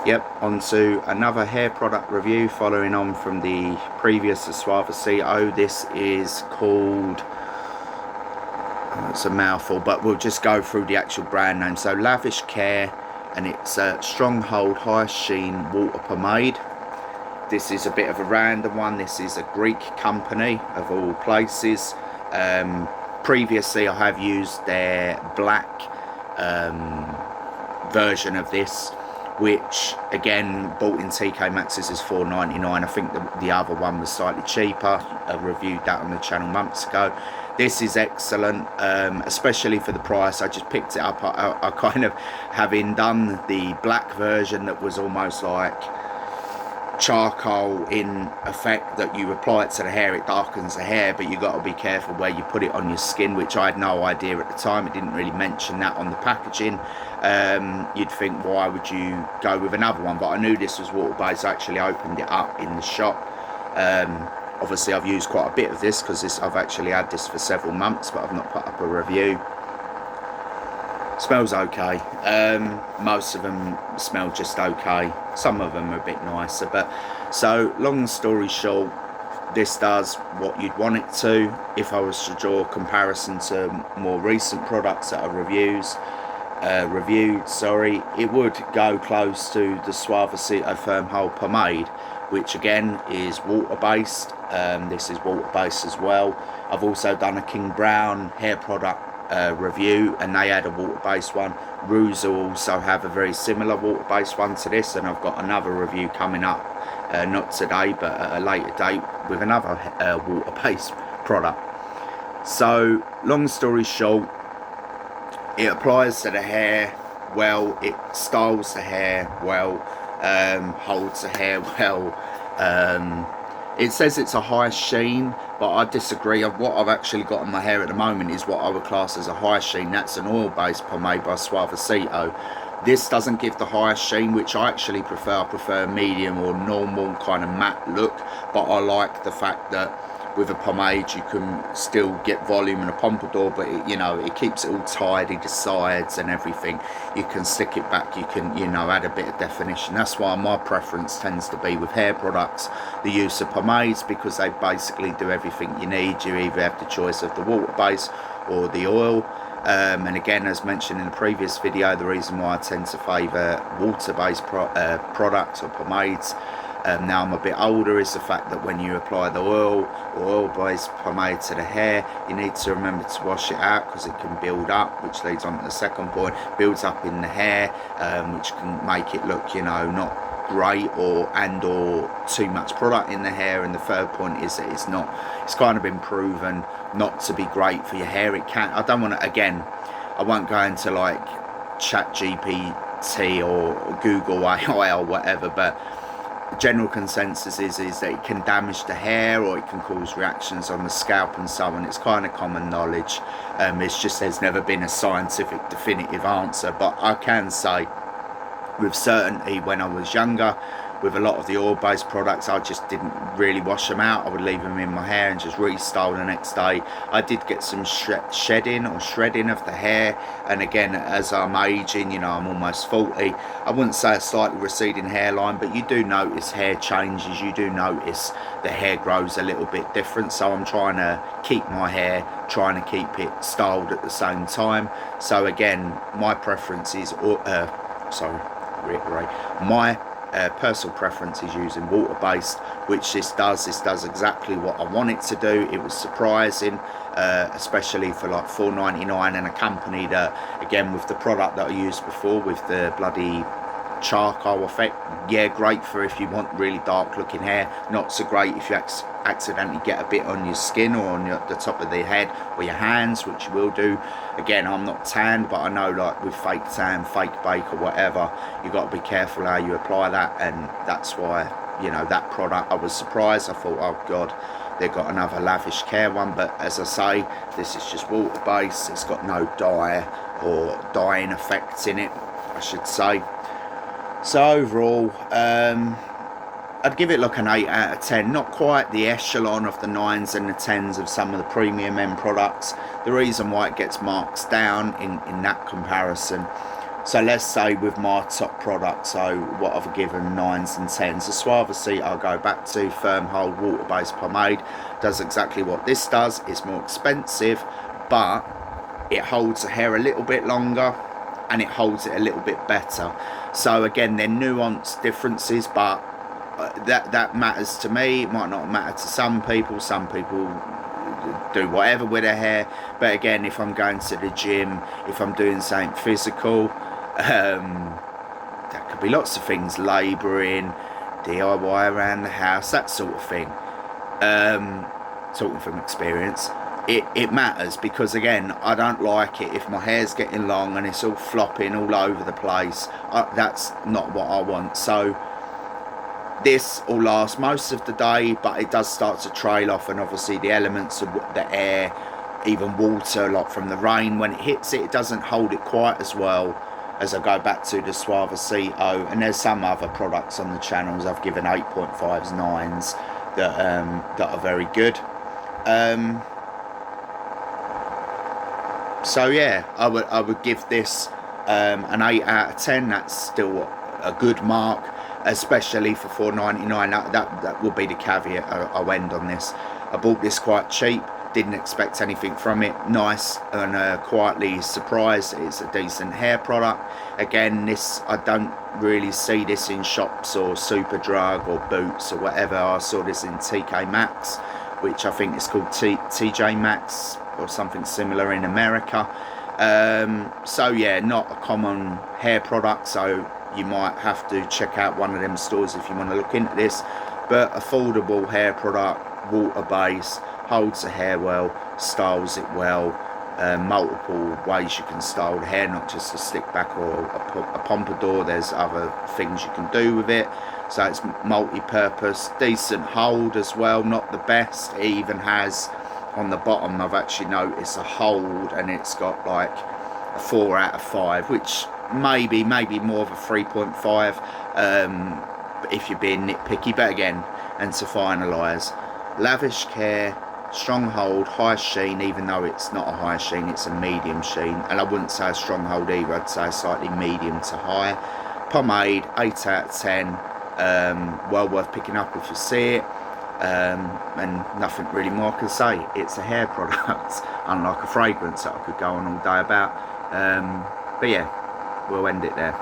Yep, on to another hair product review following on from the previous Suavecito. This is called, it's a mouthful, but we'll just go through the actual brand name. So Lavish Care, and it's a Stronghold High Sheen Water Pomade. This is a bit of a random one. This is a Greek company of all places. Previously I have used their black version of this, which again bought in TK Maxx's is $4.99. I think the other one was slightly cheaper. I reviewed that on the channel months ago. This is excellent, especially for the price. I just picked it up. I kind of, having done the black version that was almost like charcoal in effect, that you apply it to the hair, it darkens the hair, but you got to be careful where you put it on your skin, which I had no idea at the time. It didn't really mention that on the packaging. You'd think, why would you go with another one? But I knew this was water based. I actually opened it up in the shop. Obviously I've used quite a bit of this because I've actually had this for several months, but I've not put up a review. Smells okay. Most of them smell just okay. Some of them are a bit nicer. But so long story short, this does what you'd want it to. If I was to draw a comparison to more recent products that I reviewed, it would go close to the Suavecito Firm Hold Pomade, which again is water based. This is water based as well. I've also done a King Brown hair product review, and they had a water-based one. Rouge also have a very similar water-based one to this, and I've got another review coming up, not today but at a later date, with another water-based product. So long story short, it applies to the hair well, it styles the hair well, holds the hair well. It says it's a high sheen, but I disagree. What I've actually got on my hair at the moment is what I would class as a high sheen. That's an oil-based pomade by Suavecito. This doesn't give the highest sheen, which I actually prefer. I prefer a medium or normal kind of matte look, but I like the fact that with a pomade you can still get volume and a pompadour, but it, you know, it keeps it all tidy, the sides and everything. You can stick it back, you can, you know, add a bit of definition. That's why my preference tends to be with hair products the use of pomades, because they basically do everything you need. You either have the choice of the water base or the oil. And again, as mentioned in the previous video, the reason why I tend to favour water-based products or pomades now I'm a bit older is the fact that when you apply the oil or oil-based pomade to the hair, you need to remember to wash it out, because it can build up, which leads on to the second point. Builds up in the hair, which can make it look, you know, not great, or too much product in the hair. And the third point is that it's kind of been proven not to be great for your hair. It can, I don't want to, again, I won't go into like ChatGPT or Google AI or whatever, but general consensus is that it can damage the hair, or it can cause reactions on the scalp and so on. It's kind of common knowledge. It's just there's never been a scientific definitive answer, but I can say with certainty, when I was younger, with a lot of the oil-based products, I just didn't really wash them out. I would leave them in my hair and just restyle the next day. I did get some shedding or shredding of the hair, and again, as I'm aging, you know, I'm almost 40, I wouldn't say a slightly receding hairline, but you do notice hair changes. You do notice the hair grows a little bit different. So I'm trying to keep my hair, trying to keep it styled at the same time. So again, my preference is my personal preference is using water-based, which this does exactly what I want it to do. It was surprising, especially for like $4.99, and a company that, again, with the product that I used before with the bloody charcoal effect, yeah, great for if you want really dark looking hair. Not so great if you accidentally get a bit on your skin or on the top of the head or your hands, which you will do. Again, I'm not tanned, but I know, like with fake tan, fake bake or whatever, you got to be careful how you apply that. And that's why, you know, that product, I was surprised. I thought, oh god, they've got another Lavish Care one, but as I say, this is just water based. It's got no dye or dyeing effects in it, I should say. So overall, I'd give it like an 8 out of 10. Not quite the echelon of the 9s and the 10s of some of the premium end products. The reason why it gets marks down in that comparison So let's say with my top product, so what I've given 9s and 10s, the Suave Seat I'll go back to, firm hold water-based pomade, does exactly what this does. It's more expensive, but it holds the hair a little bit longer and it holds it a little bit better. So again, they're nuanced differences, but that matters to me. It might not matter to some people. Some people do whatever with their hair, but again, if I'm going to the gym, if I'm doing something physical, that could be lots of things, labouring, DIY around the house, that sort of thing. Talking from experience, it matters, because again, I don't like it if my hair's getting long and it's all flopping all over the place. That's not what I want. So this will last most of the day, but it does start to trail off, and obviously the elements of the air, even water, like from the rain, when it hits it, it doesn't hold it quite as well. As I go back to the Suave Seat, and there's some other products on the channels I've given 8.5s, 9s that are very good. So yeah, I would give this an 8 out of 10. That's still a good mark, especially for $4.99. That will be the caveat I'll end on this. I bought this quite cheap, didn't expect anything from it. Nice, and quietly surprised it's a decent hair product. Again, this, I don't really see this in shops or Superdrug or Boots or whatever. I saw this in TK Maxx, which I think is called TJ Maxx or something similar in America. So yeah, not a common hair product, so you might have to check out one of them stores if you want to look into this. But affordable hair product, water based, holds the hair well, styles it well. Multiple ways you can style the hair, not just a slick back or a pompadour. There's other things you can do with it, so it's multi-purpose. Decent hold as well, not the best. It even has on the bottom, I've actually noticed a hold, and it's got like a 4 out of 5, which maybe more of a 3.5 if you're being nitpicky. But again, and to finalise, lavish care, strong hold, high sheen, even though it's not a high sheen, it's a medium sheen, and I wouldn't say a strong hold either, I'd say slightly medium to high. Pomade, 8 out of 10, well worth picking up if you see it, and nothing really more I can say. It's a hair product, unlike a fragrance that I could go on all day about. But yeah, we'll end it there.